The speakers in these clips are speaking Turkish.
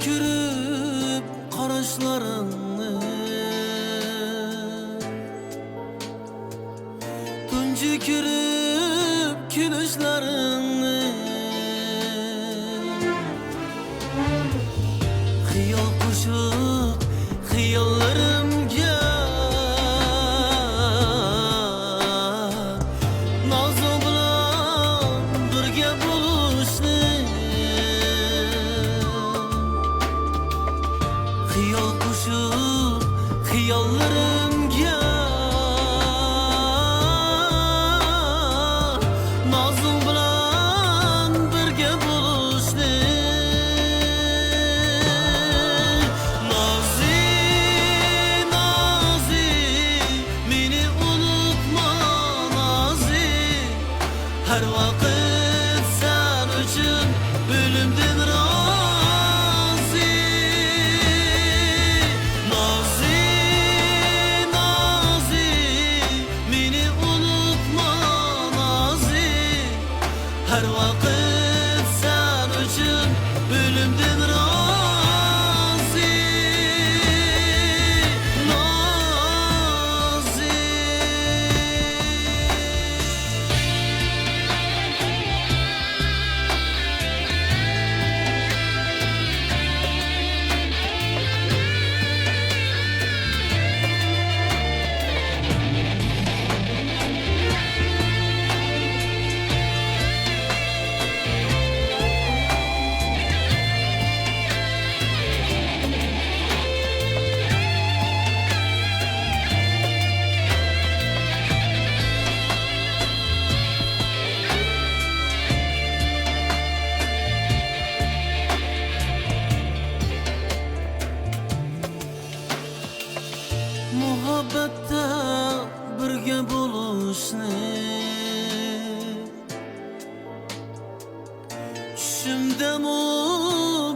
Tükürüp qarashlaringni, tunjukirib kulishlaringni, xiyol qo'shiq xiyollarimga nozu bilan birga bo'lishni, xiyol qo'shiq xiyollarimga nozu bilan birga bo'lishni. Nozi, nozi, meni unutma nozi, har vaqt sen uchun o'limdan rozi. Nozi, nozi, meni unutma nozi, har vaqt sen uchun o'limdan rozi. Nozi. Muhabbatda birga bo'lishni, tushimdami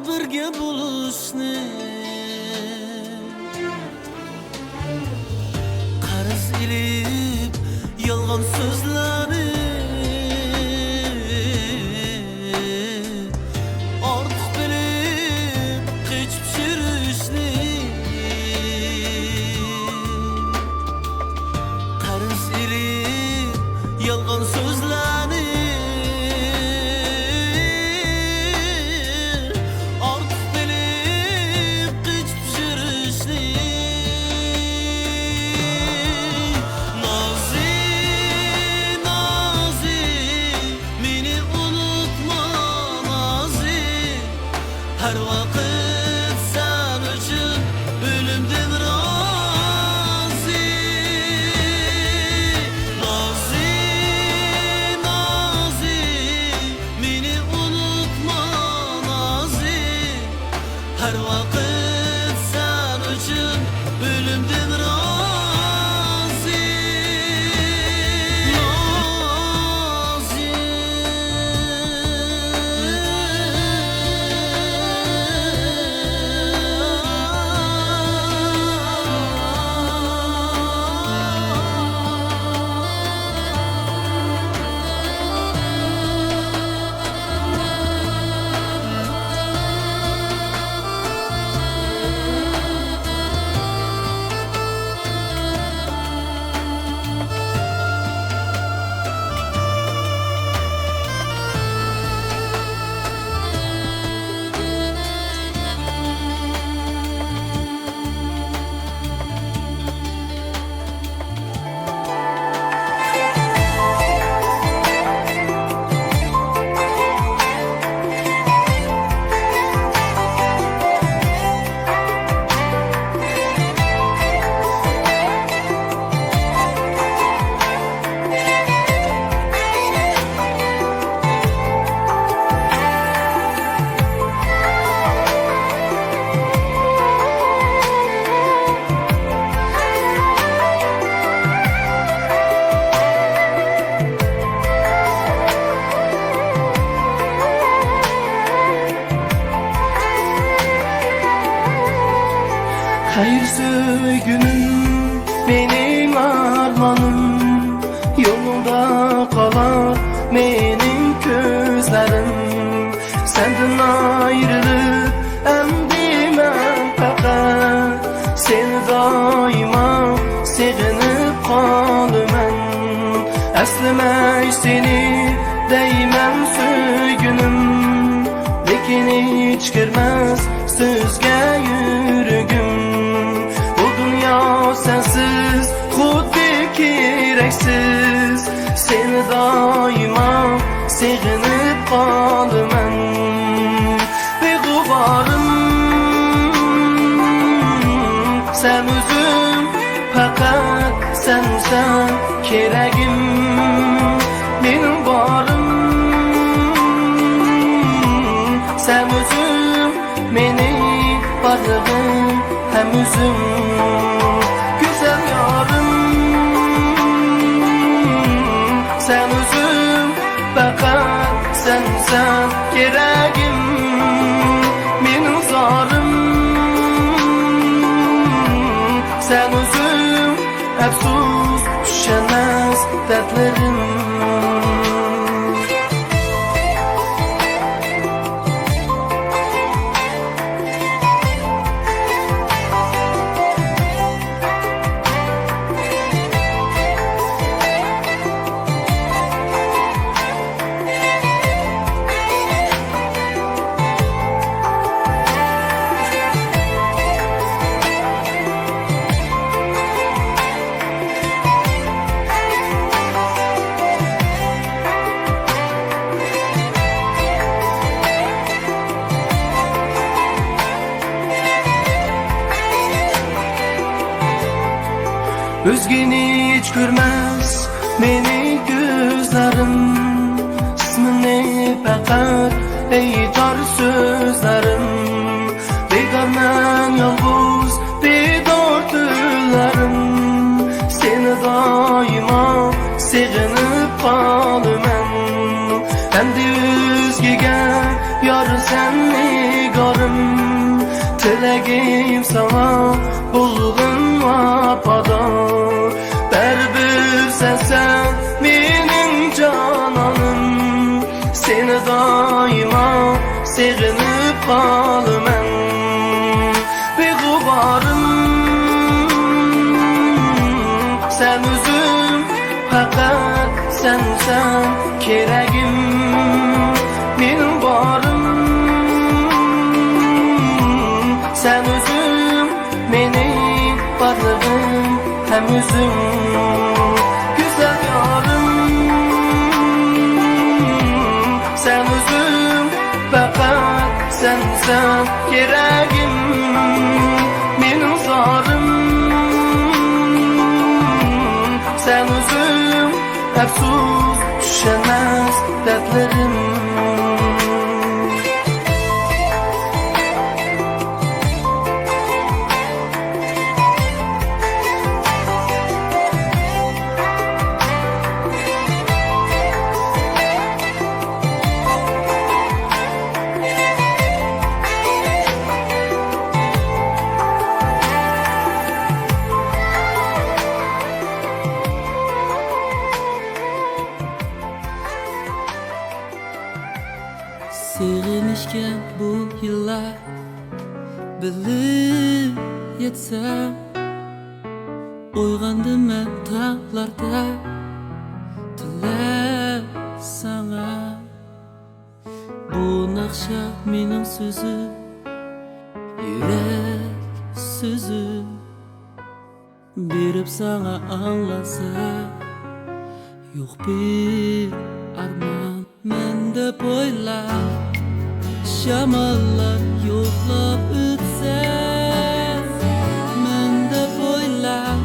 birga bo'lishni, qarz ilib yolg'on so'zlarni ortiq bilib qechib yurishni, qarz ilib yolg'on so'zlarni ortiq bilib qechib yurishni. Nozi, nozi, meni unutma nozi, har vaqt sen uchun o'limdan rozi. Nozi, nozi, meni unutma nozi, har vaqt sen uchun o'limdan rozi. Nozi. söygünüm, benim armanım. Yolunda kalar benim gözlerim. Senden ayrılıp emdi ben fakat seni daima sevinip kalımem. Eslemey seni değmem söygünüm, lekin hiç girmez sözge yürügüm. Bu dünya sensiz xuddi kereksiz, seni daima sevinip kalımem. Beğubarım sen özüm, fakat sensen keregim. Benim varım sen özüm, meni varlığım hem özüm. Güzel yarım sen özüm, fakat sensen keregim. Benim zarım sen özüm, efsus düşemez dertlerim. Özgeni hiç görmez meni gözlerim, ismini fakat eytar sözlerim. Begar men yalnız bedor tüllerim, seni daima sevinip kalımem. Endi özgege yar sen nigarım, tilegim sana bulgun vapada. Berbir sen benim cananım, seni daima sevinip kalımem. Beğubarım sen özüm, fakat sensen keregim. Benim varım sen özüm, benim varlığım hem özüm. Güzel yarım sen özüm, fakat sensen keregim. Benim zarım sen özüm, efsus düşemez dertlerim. Sevinişken bu yıllar bilip yetsem, uyg'andim men taqlarda tilab sana. Bu naqsha mening so'zim, yürek sözüm, berib sana anlasa. Yo'q bir armon menda bo'ylab, shamollar yo'qlab o'tsa. Menda bo'ylab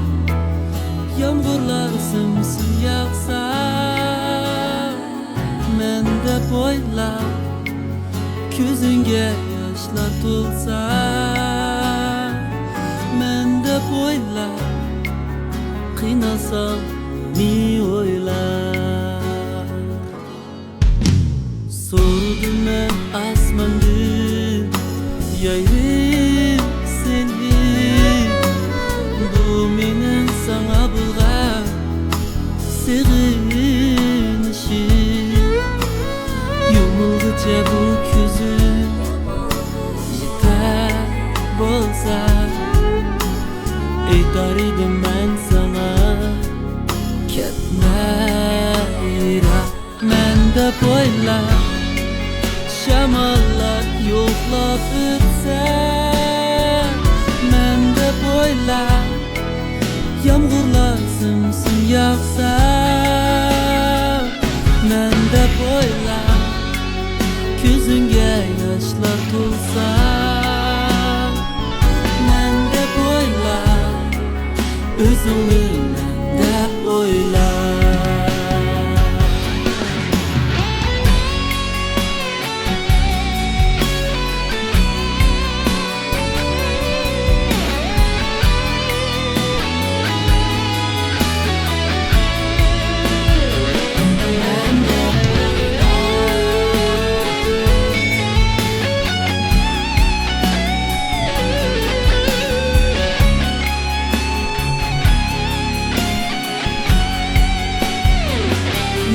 yomg'irlar simsim yog'sa. Menda bo'ylab ko'zingga yoshlar to'lsa. Menda bo'ylab qiynalsam meni o'ylab. So'rdim men osmondan yayrib seni, Darıydım ben sana ketme yira mende boyla şamallar yoklap ötse mende boyla yağmurlar simsim yağsa mende boyla ko'zingga yoshlar to'lsa mende boyla o'zingni menda o'yla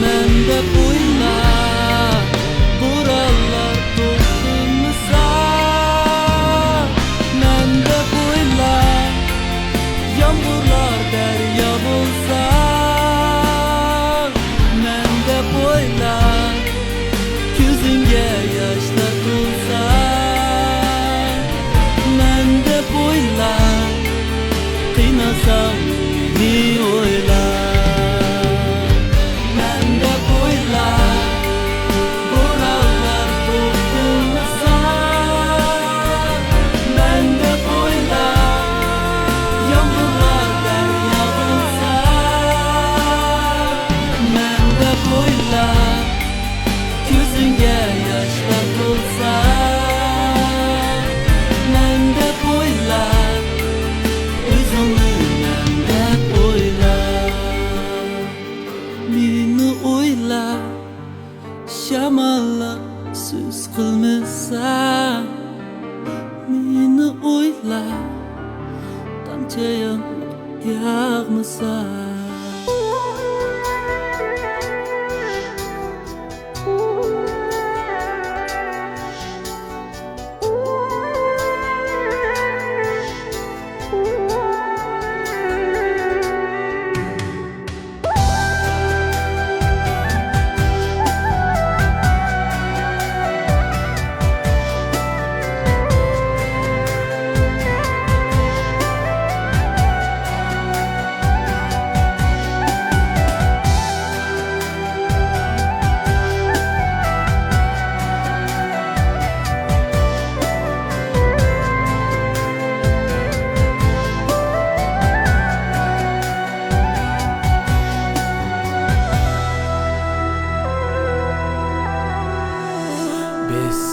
mende boyla buralar to'lqinsa mende boyla yağmurlar daryo bo'lsa mende boyla ko'zingga yoshlar to'lsa mende boyla qiynasam meni o'yla ko'zingga yoshlar to'lsa menda bo'yla o'zingni menda o'yla meni o'yla shamollar so'z qilmasa meni o'yla tamchi yog'masa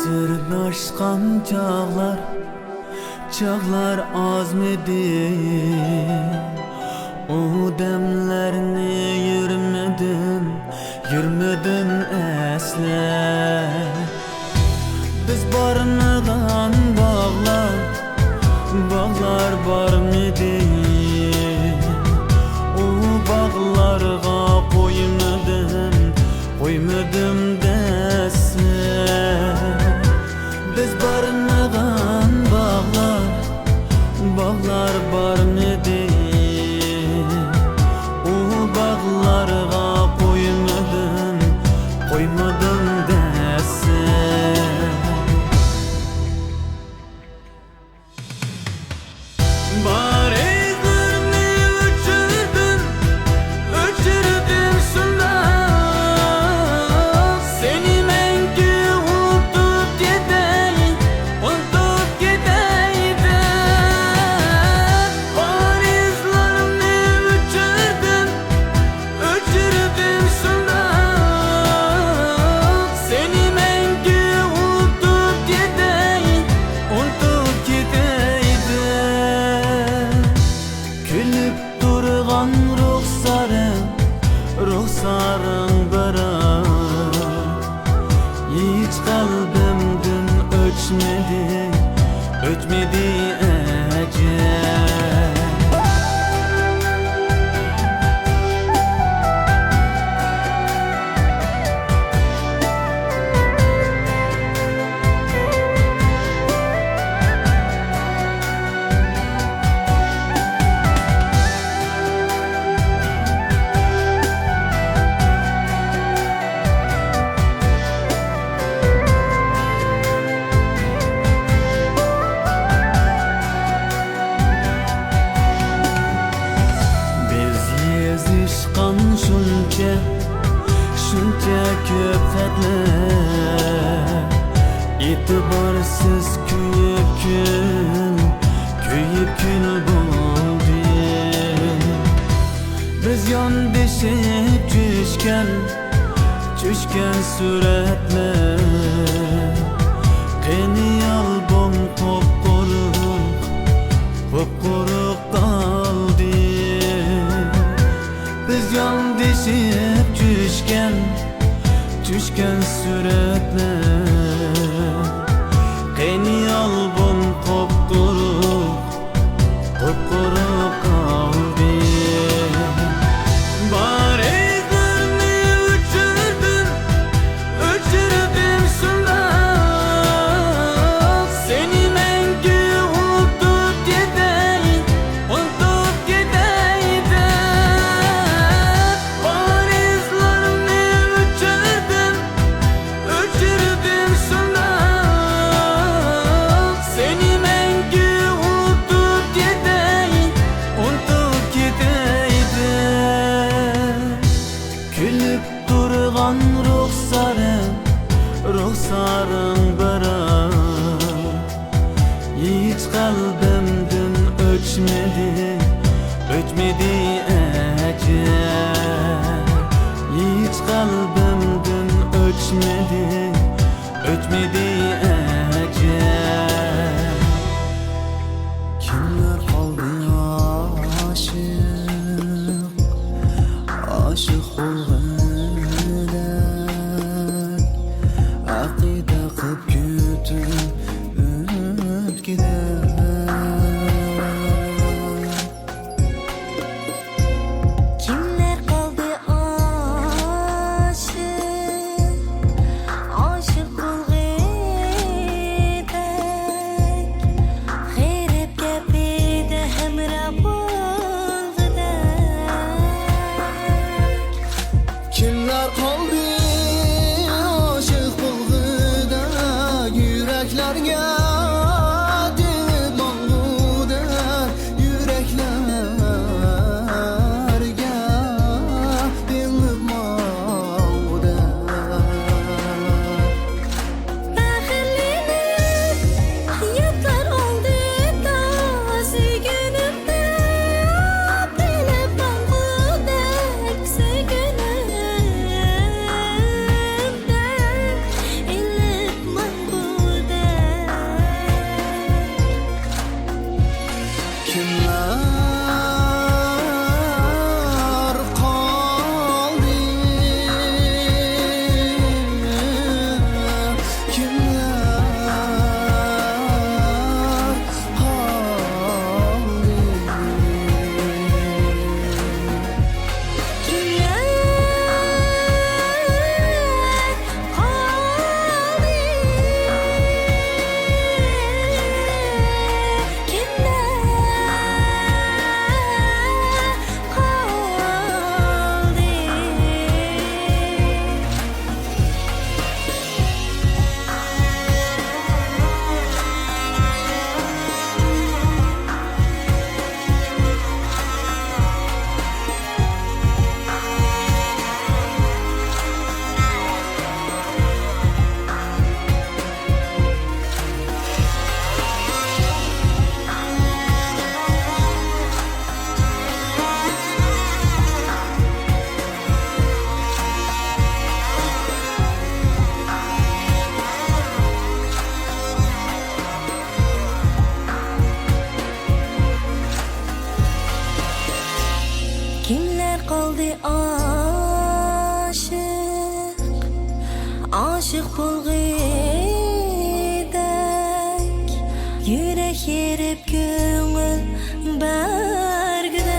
Sırnaşkan çağlar azmedi o demlerini yürümedim esle biz barınıdan bağlar var mıydı o bağlarga koymadım desle biz barınmadan bağlar var mıydı Düşken suretler Qeni albom Qopqoruq qaldı Biz yandışıp düşken suretler Qeni albom qopqoruq qaldı Ruhsarın bırak Hiç kalbimden ötmedi ecel Hiç kalbimden ötmedi ecel Kimler kaldı aşık olgular Aqida qıp kütüp gider Kimler kaldı aşık bulgıdak Xeyrep gapida hemra bulgıdak Kimler kaldı aşık bulgıda yüreklerge dilip manguda yüreklerge dilip manguda Baxirlenib yatlar oldu da Sügünümdə dilib mangudak Sügünümdə ilib mangudak Kimler kaldı Kimler kaldı aşık bulgıdak Yürek yerip gönül bergüdak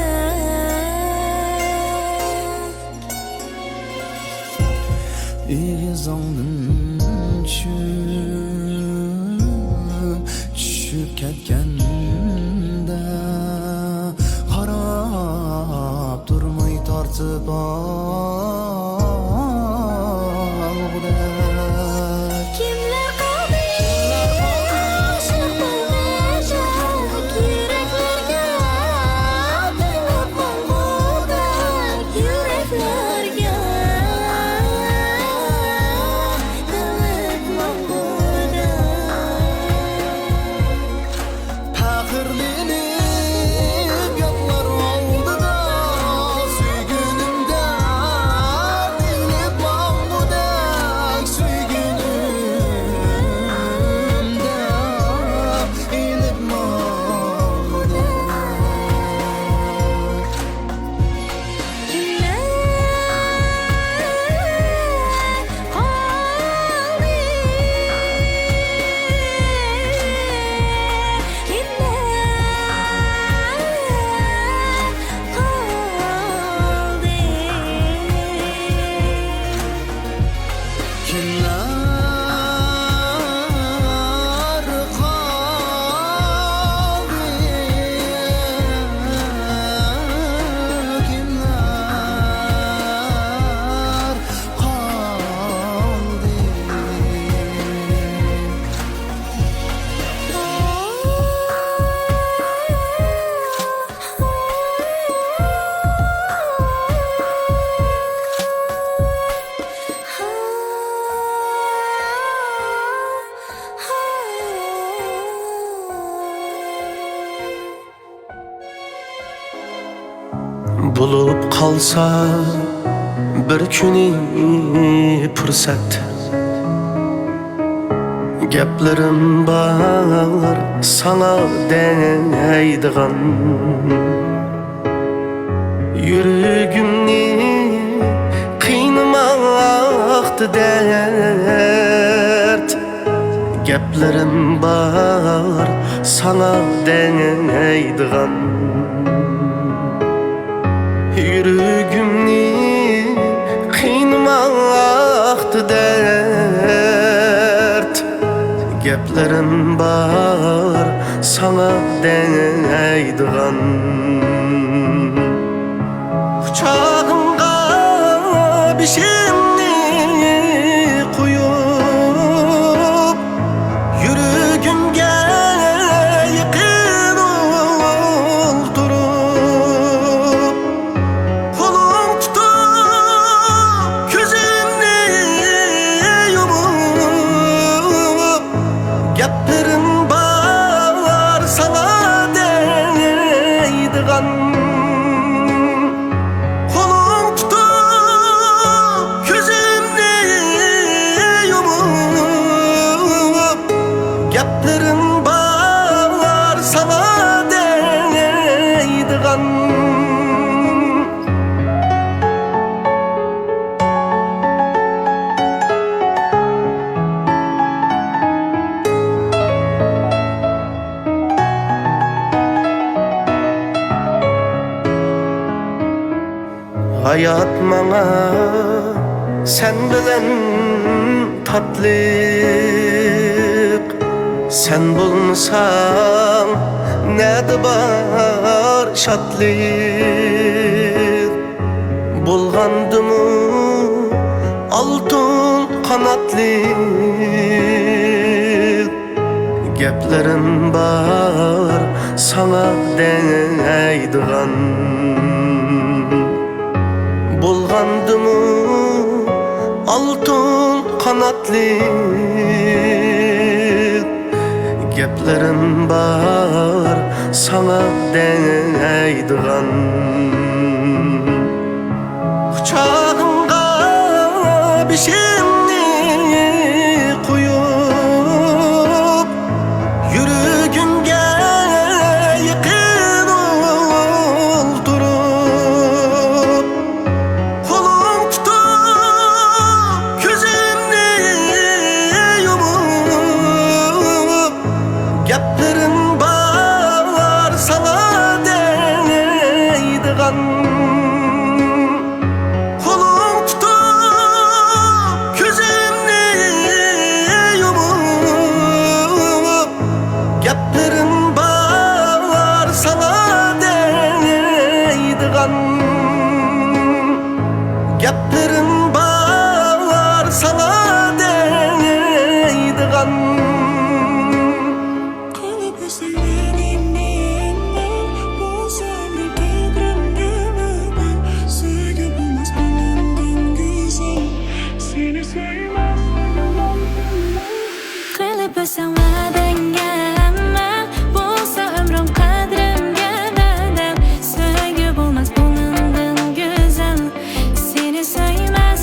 Igizandım düşüp ketgende Qarab durmay tartib algıdak Kimler kaldı aşık bulgıdak Yüreklerge dilip mangudak Yüreklerge dilip mangudak Fakirlenip yatlar oldu da Sügünümde bulup kalsa bir küni fırsat, geplerim var sana deydigan. Yürügümni kıynamakta dert, geplerim var sana deydigan. Yürügümni kıynamakta dert, geplerim var sana deydigan. Kucağımga bişimni koyup, yürügümge yıkın oldurup, kolum tutup gözümni yumup, geplerim var sana deydigan. Geplerim var sana deydigan. Hayat bana sen bilen tatlık, sen bulmasan nede var şatlık. Bulgandı mı altın kanatlık, geplerim var sana deydigan. Bulgandı mı altın kanatlık, geplerim var sana deydigan. Kucağımga bişimni koyup, yürügümge yıkın oldurup, kolum tutup gözümni yumup, geplerim var sana deydigan. Kolum tutup gözümni yumup, geplerim var sana deydigan. Geplerim var sana deydigan. Kalıp sevdiğimden bulsam bir kadrimde ben, sevgi bulmaz bundan güzel, seni sevmez. Kalıp sevdiğimden bulsa ömrüm kadrimde ben, sevgi bulmaz bundan güzel, seni sevmez.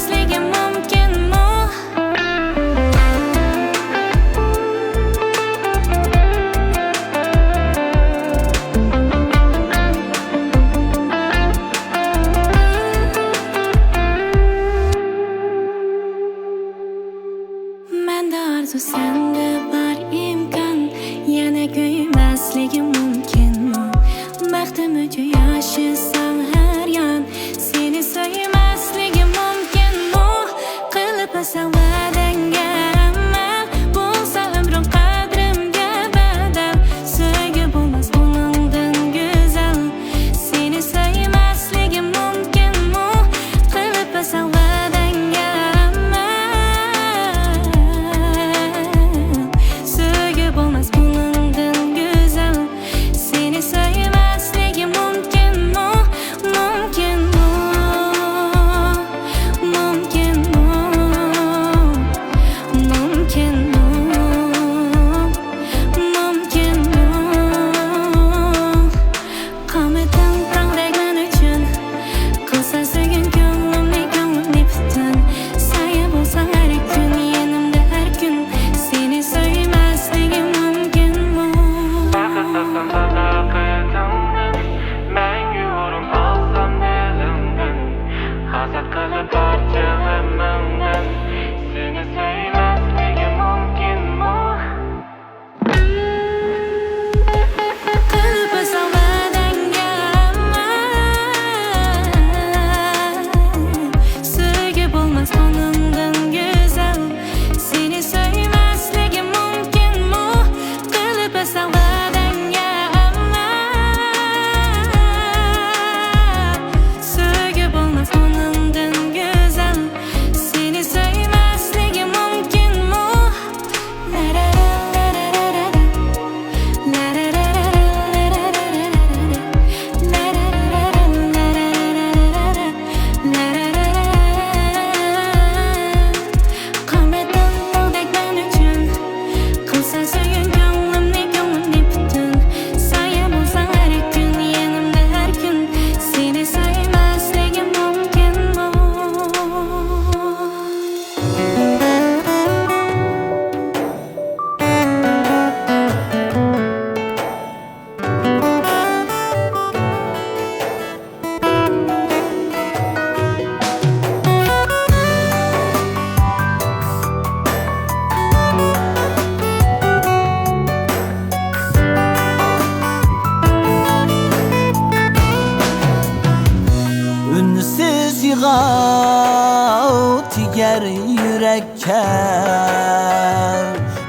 yığav tiger yürekke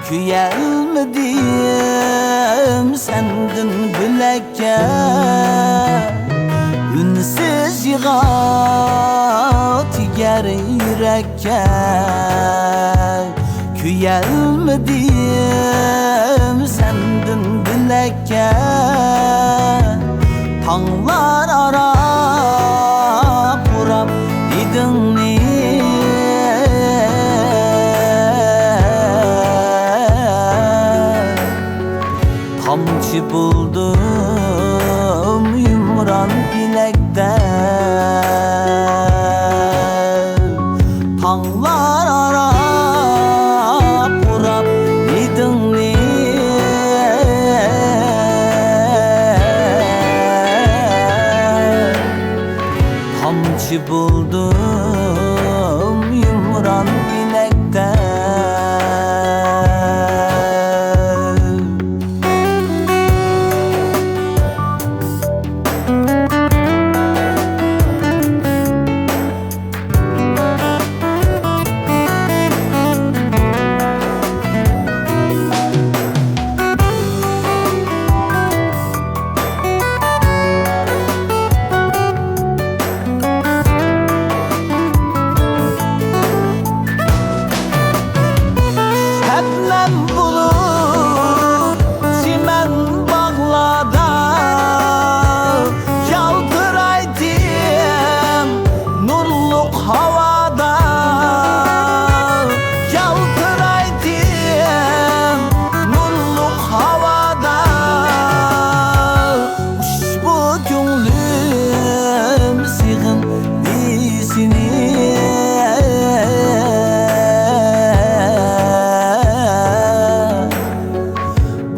Küyelmedim sendin bilekke Ünsiz yığav tiger yürekke Küyelmedim sendin bilekke Tağlar arap urap idin ni Tamçı buldum yumran bilekte Tağlar arap urap idin ni Tamçı buldum yumran bilekte Şebnem bulur çimen bağlada Yaltıraydım nurluk havada Yaltıraydım nurluk havada Uşbu gönlüm sığın dizini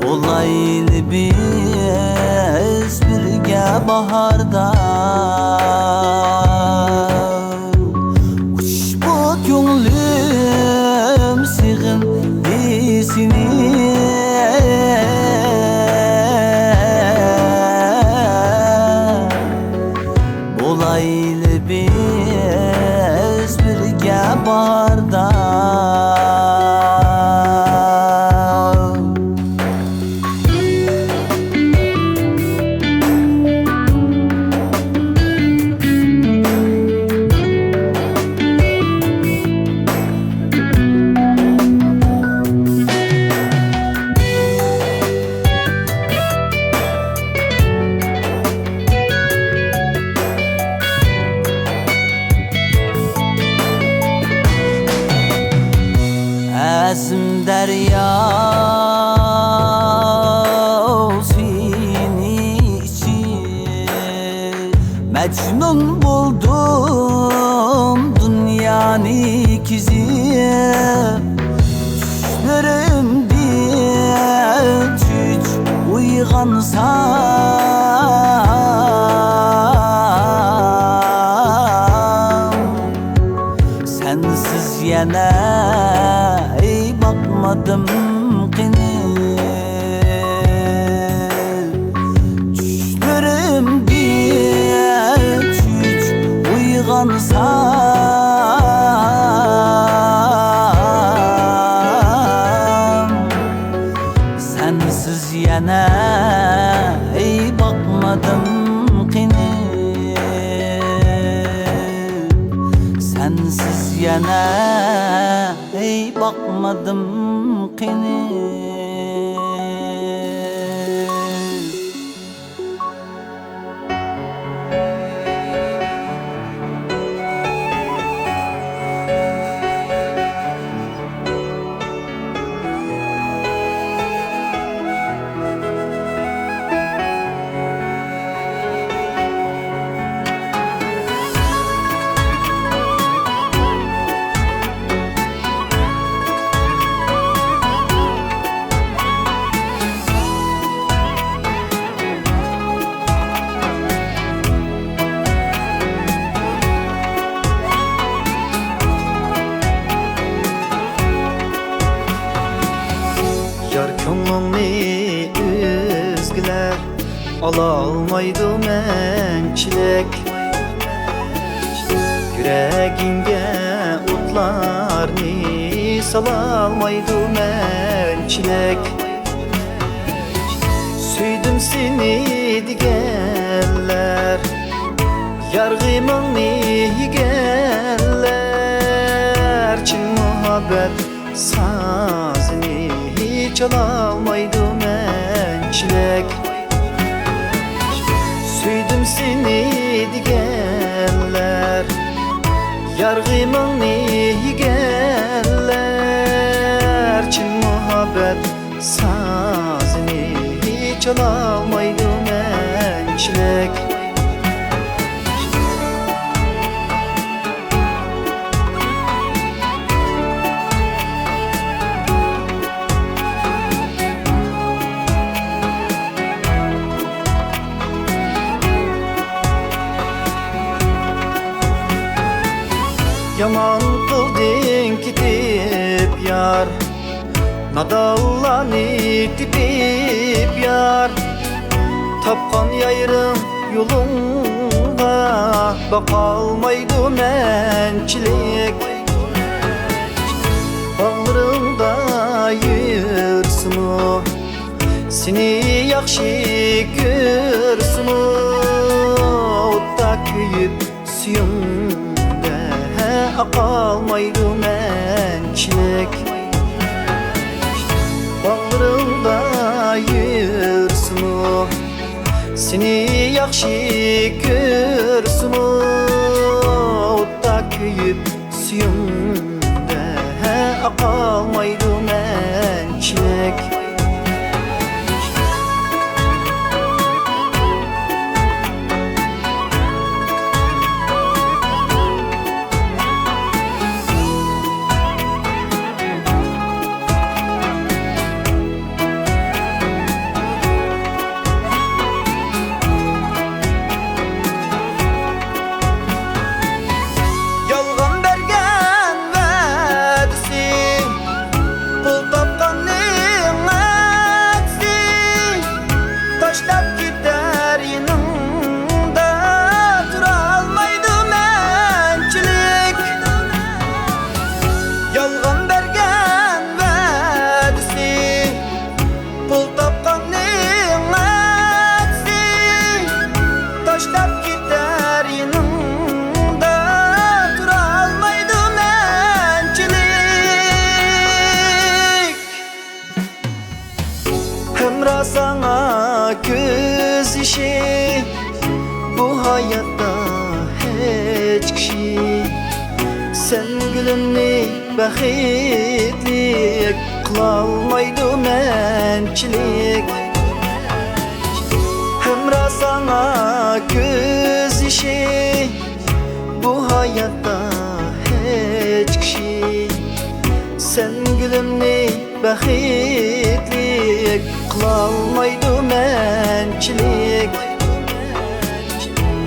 Olaylı biz birge baharda Uçbu gönlüm sığın dizini Olaylı biz birge baharda Azim derya seni için Mecnun buldum dünyanın ikizi Düşlerimde tüç uygansam Sensiz yana bakmadım kini Düşlerimde tüç uygansam Sensiz yana bakmadım kini Sensiz yana bakmadım kini Ala almaydı men çilek Yüreğinge otlarni salalmaydı mençilek. Süydüm seni digenler, yargımın yigenler. Çin muhabbet sazini çalalmaydı mençilek. Süydüm seni digenler, yargımın yigenler. Çin muhabbet sazini çalalmaydı mençilek. Yaman kıldın gidip yar, nadallan itip yar. Tapkan yayrım yolunda, bakalmaydı mençilik. Bağlarımda yırsını, seni yakşı görsünü. Otta köyüp suyumda akalmaydı mençilik. Bağlarımda yırsını, seni yakşı görsünü. Otta köyüp suyumda akalmaydı mençilik. Sana göz işi bu hayatta hiç kişi. Sen gülümni baxitlik kılalmaydı mençilik. Hemra sana göz işi bu hayatta hiç kişi. Sen gülümni baxitlik kılalmaydı mençilik.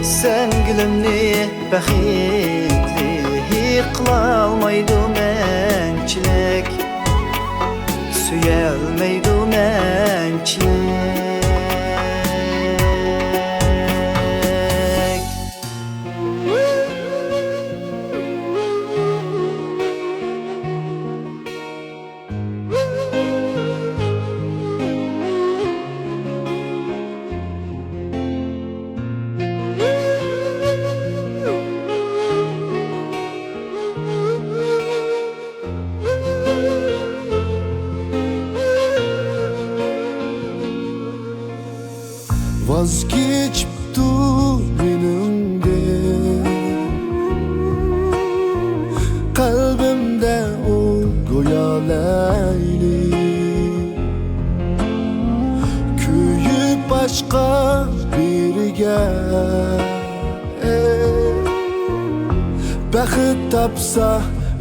Sen gülümni baxitlik kılalmaydı mençilik. Suyalmaydı mençilik. Vazgeçipti benimde, kalbimde o goyalaylı. Köyü başka biriga baxit tapsa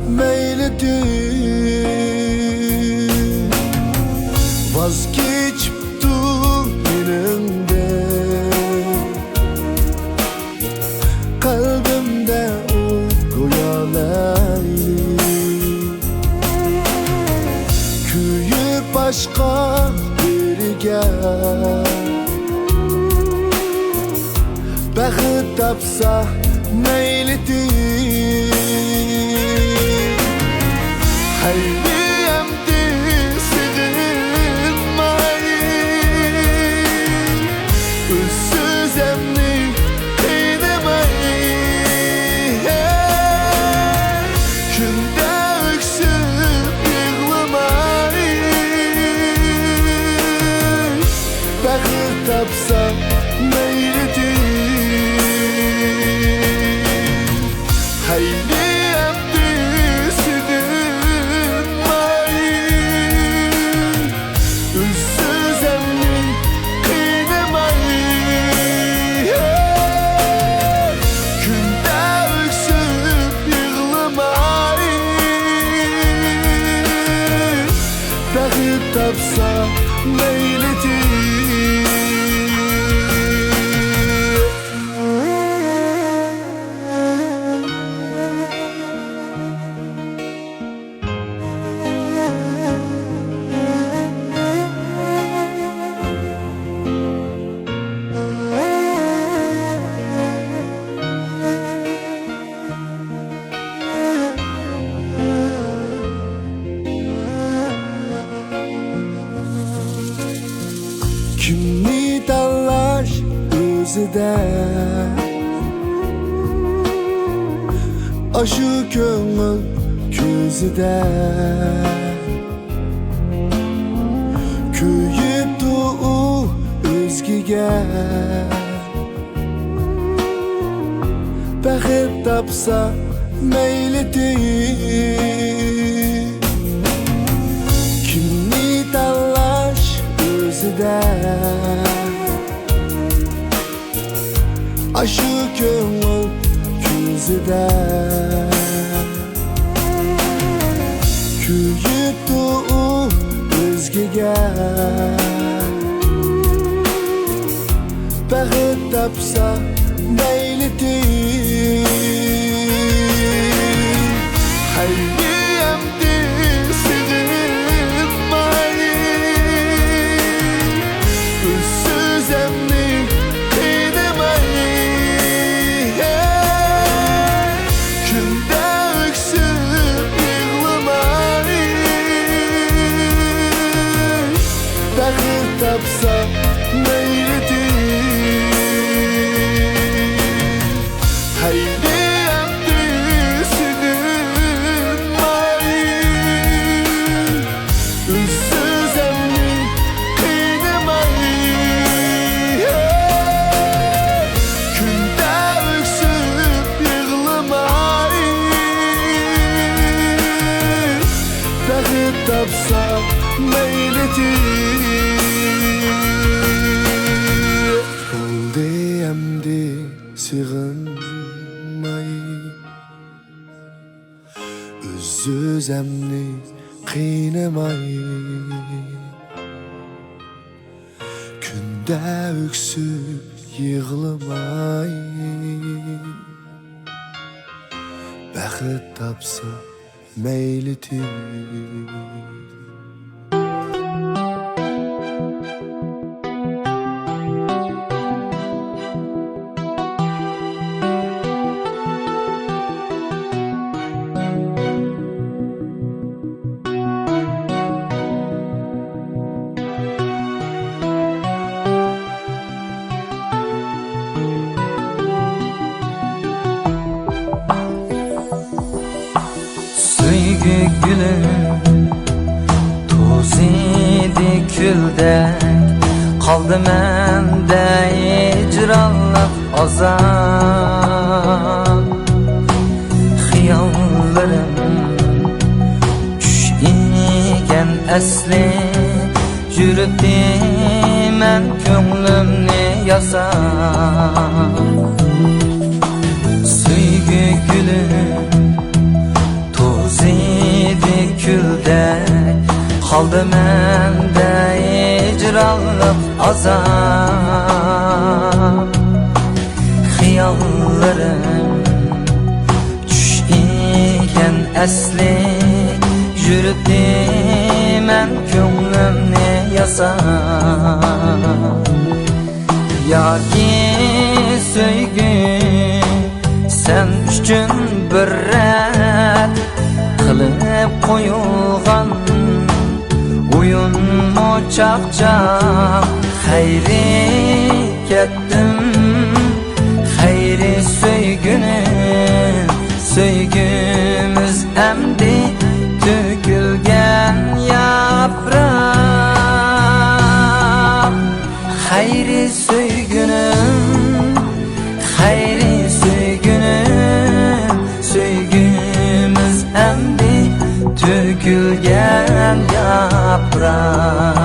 meylidir. Vazgeçipti benimde, kalbimde o goyalaylı. Köyü başka biriga baxit tapsa meylidir. hayli emdi sığınmay Özsüz emni kıynamay Günde öksüp yığlamay Bakır tapsam meylidir hayli emdi sığınmay Özsüz emni kıynamay Günde öksüp yığlamay Bakıp tapsa meylidir Kimni tanlaş özüde Aşı köngül közüde Köyüp doğu özgige Bakıp tapsa meylidir Kimni tanlaş özüde Aşı köngül közüde Köyüp doğu özgege Bakıp tapsa meylidir hayli emdi sığınmay Özsüz emni kıynamay Günde öksüp yığlamay Bakıp tapsa meylidir hayli emdi sığınmay Özsüz emni kıynamay Günde öksüp yığlamay Bakıp tapsa meylidir Oldu emdi sığınmay Özsüz emni kıynamay Günde öksüp yığlamay Bakıp tapsa meylidir Süygü gülüm toz idi küldek Kaldı mende icranlık azap Xiyallarım düş iken esli Yürüpti men könglimni yasap Süygü gülüm toz idi küldek Kaldı mende icranlık azap Xiyallarım düş iken esli Yürüpti men könglimni yasap Yoki söygü sen üçün bir ret Kılıp koyup çaqcaq Xeyri ketdim Xeyri söygünüm Söygümüz əmdi Tökülgen yapraq Xeyri söygünüm Xeyri söygünüm Söygümüz əmdi Tökülgen yapraq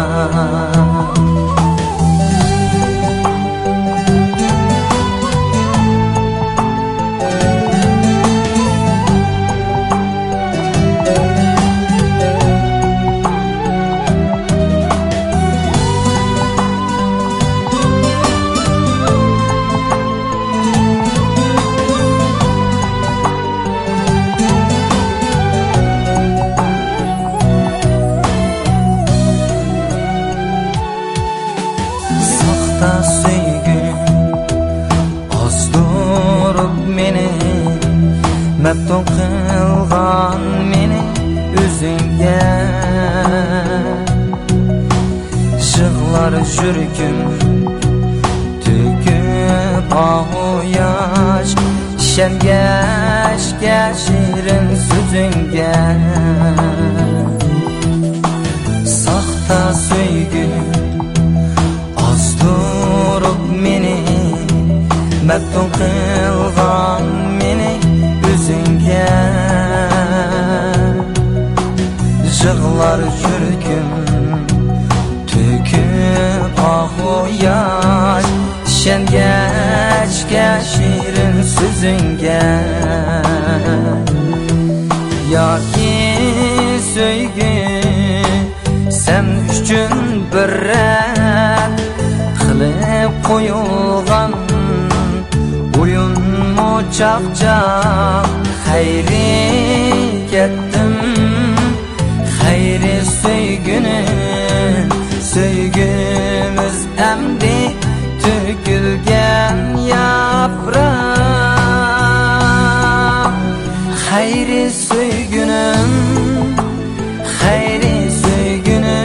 Söygün az durup meni Məftun qılğan meni üzünge Şıqlar jürküm Tüküp ahu yaş Şemgeşke şirin sözünge Saxta söygün Durup meni Məftun qılğan meni üzünge Jığlar jürküm Tüküp ahu yaş Şengeçke şirin sözünge Yaki söygü Sen üçün bir rəd Qilib qoyulğan Oyunmu çaqcaq Xeyri ketdim Xeyri söygünüm Söygümüz əmdi Tökülgen yapraq Xeyri söygünüm Xeyri söygünüm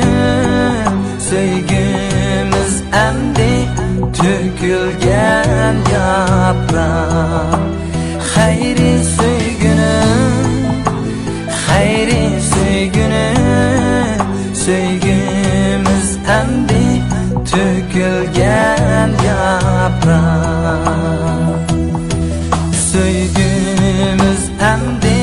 Söygümüz əmdi Tökülgen yapraq Xeyri söygünüm Xeyri söygünüm Söygümüz əmdi Tökülgen yapraq Söygümüz əmdi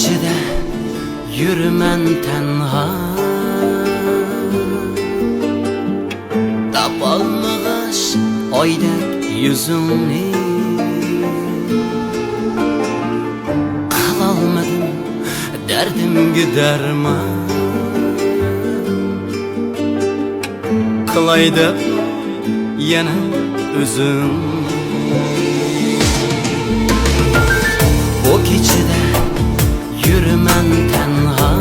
keçide yürümen tenha, tapalmağaç oydek yüzünni. Kılalmadım derdimge derman, kılay dep yana özüm. O keçide yürümen tenha,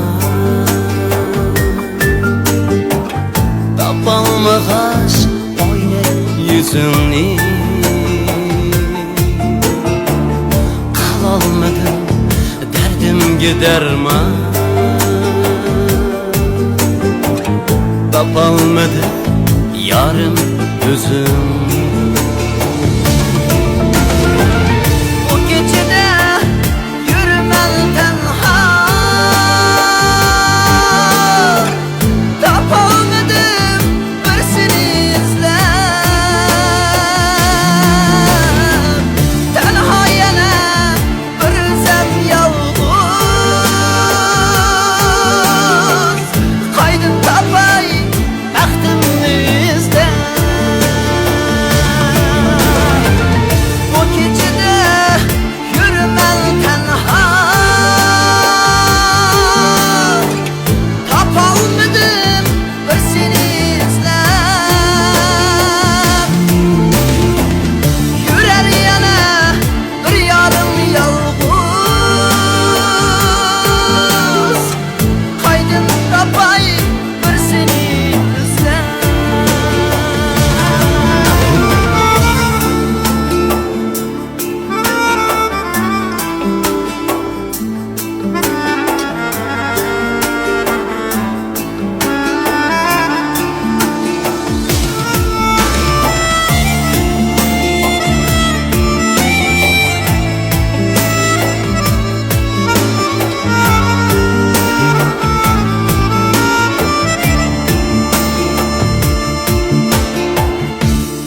tapalmağaç oydek yüzünni. Kılalmadım derdimge derman, tapalmadı yarım özüm. O gecede yürümen tenha, tapalmadım bir seni izlep. Tenha yana bir özem yalğız, kaydın tapay bəxtimni izlep. O gecede yürümen tenha, tapalmadım bir seni izlep. Yürer yana bir yarım yalğız, kaydın tapay bir seni izlep.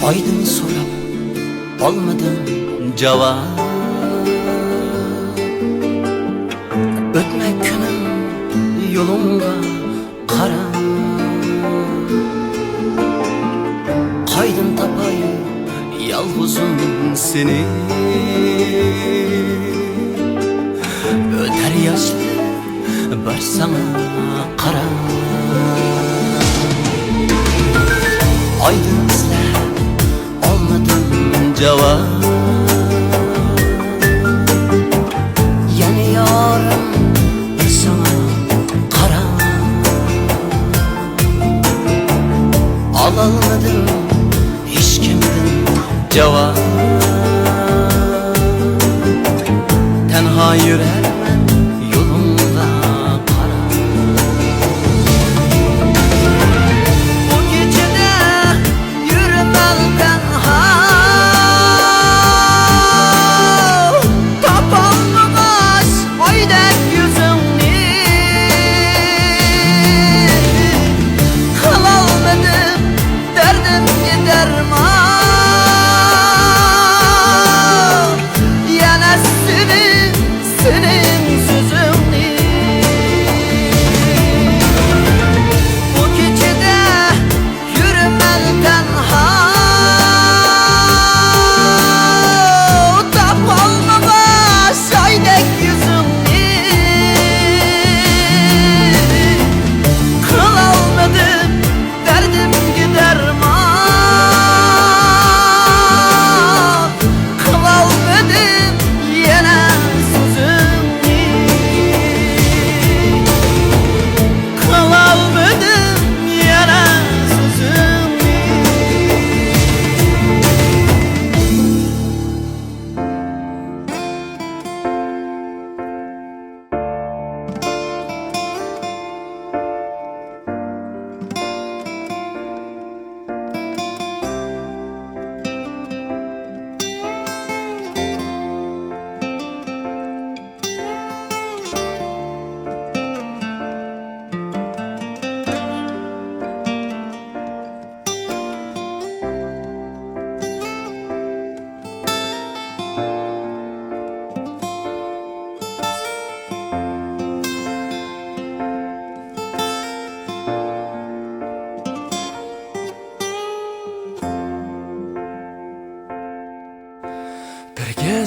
Aydın sorup olmadım cevap, ötmek günüm yolunga kara. Kaydın tapay yalğızım seni, öter yaşlı bir sana kara. Aydın izler olmadım cevap, yani yarım bir sana kara. Alalmadım hiç kimden cevap, tenha yürermen yolunda kara. O gecede yürümen tenha,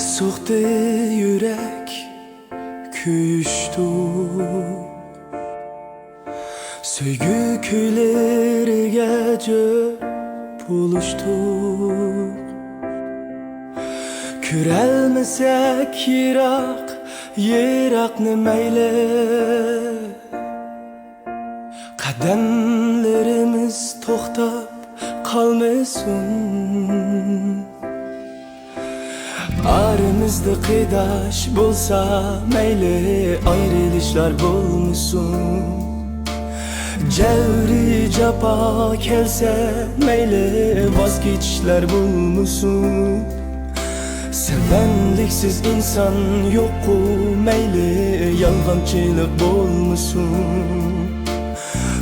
Soğuktu yürek kuyuştu, söygü küyleriga buluştuk. Körelmesek yirak ne meyle, kademlerimiz to'xtab kalmasın. Aramızda kıydaş bulsa meyle, ayrılışlar bulmuşsun. Cevri capa kelse meyle, vazgeçişler bulmuşsun. Sevenliksiz insan yokku meyle, yalgancılık bulmuşsun.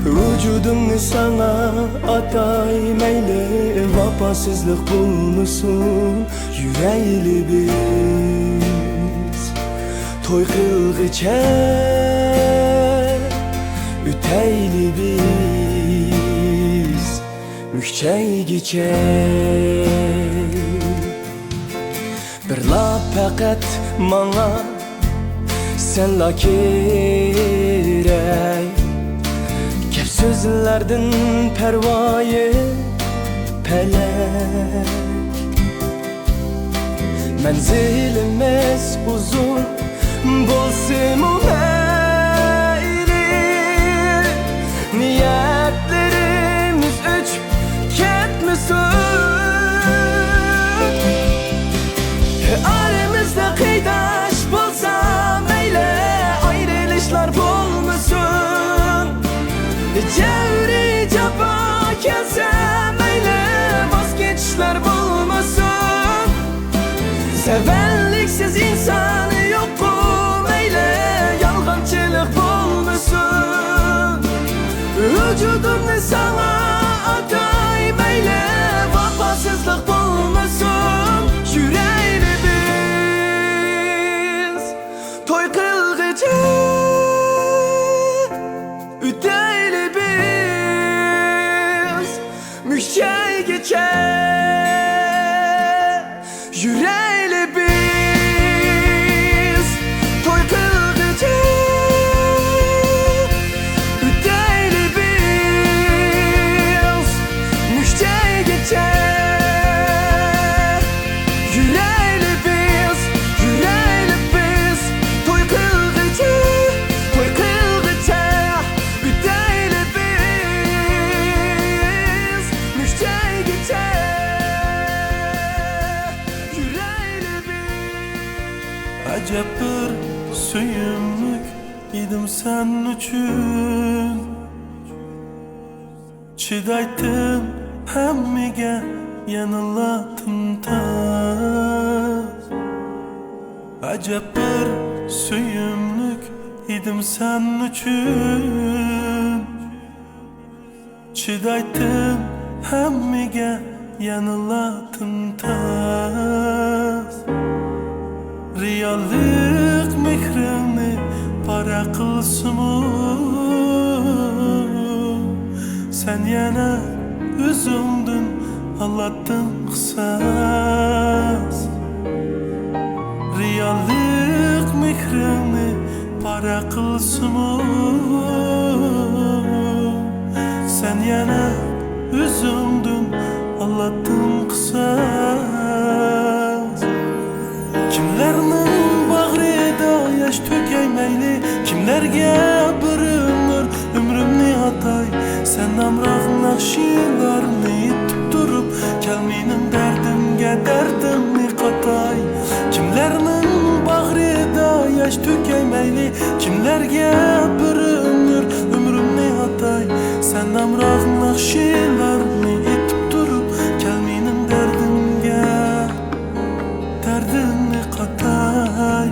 Vücudumni sana atay meyle, vafasızlık bulmuşsun. Yüreğli biz toy kılgıça, üteyli biz mükçeygiçe. Bir la fakat bana senla kerak, gap sözlerden pervayı pelek. Menzilimiz uzun bulsun meyli, niyetlerimiz üç ketmesin. Aramızda kıydaş bulsa meyle, ayrılışlar bulmasın. Cevri capa kelse meyle, vazgeçişler bulmasın. Sevenliksiz insan yokku meyle, yalgancılık bulmasın. Vücudumni sana atay meyle, vafasızlık bulmasın. Yüreğli biz toy kılgıca, üteyli biz mükçeygiçe. Yüreğli biz toy kılgıca, üteyli biz mükçeygiçe. Yüreğli biz toy kılgıca, üteyli biz mükçeygiçe. Acep bir söyümlük idim sen üçün, çidaytım hemmige yanılattım taz. Acep bir söyümlük idim sen üçün, çidaytım hemmige yanılattım taz. Riyallık mehrini para kılsın, sen yana üzüldün, anlattın kısas. Riyallık mehrini para kılsın, sen yana üzüldün, anlattın kısas. Kimlerning bag'rida yosh to'kaymeyli, kimlarga bir umrimni atay. Sen amroq naqshilarni yetib turib, kalmening dardimga dardimni qatay. Kimlarning bag'rida yosh to'kaymeyli, kimlarga bir umrimni atay. Sen amroq naqshilarni yetib turib, kalmening dardimga dardimni qatay.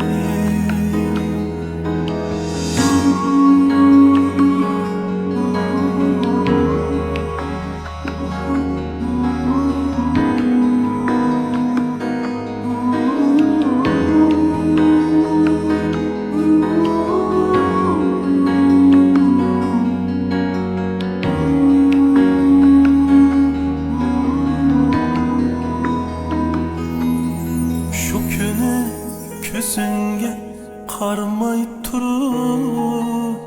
turib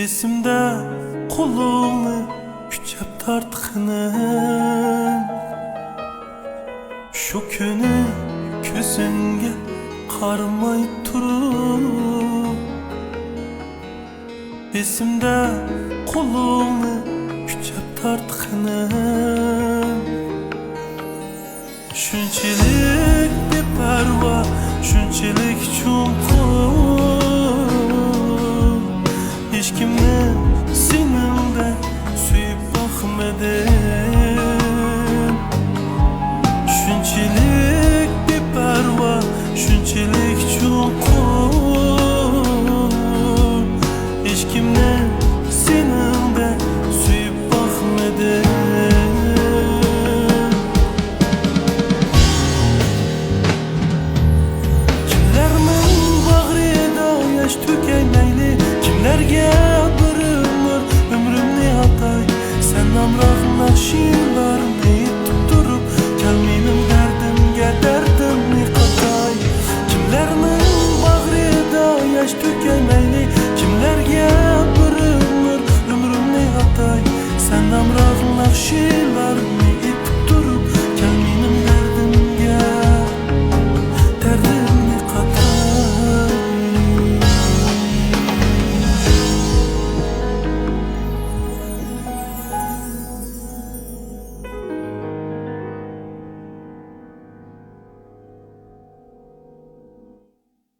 esimde qo'limni kuchab tortqinim shu kuni ko'zimga qaramay turib esimde qo'limni kuchab tortqinim shunchalik beparvo shunchalik chunqur hech kimni seningdek suyib boqmadim shunchalik beparvo shunchalik chunqur hech kimni seningdek suyib boqmadim kimlarga bir umr umrimni atay sen namroq naqshinlarni yetib turib kal mening dardimga dardimni qatay kimlarning bag'rida yosh to'kay mayli kimlarga bir umr umrimni atay sen namroq naqshinlarni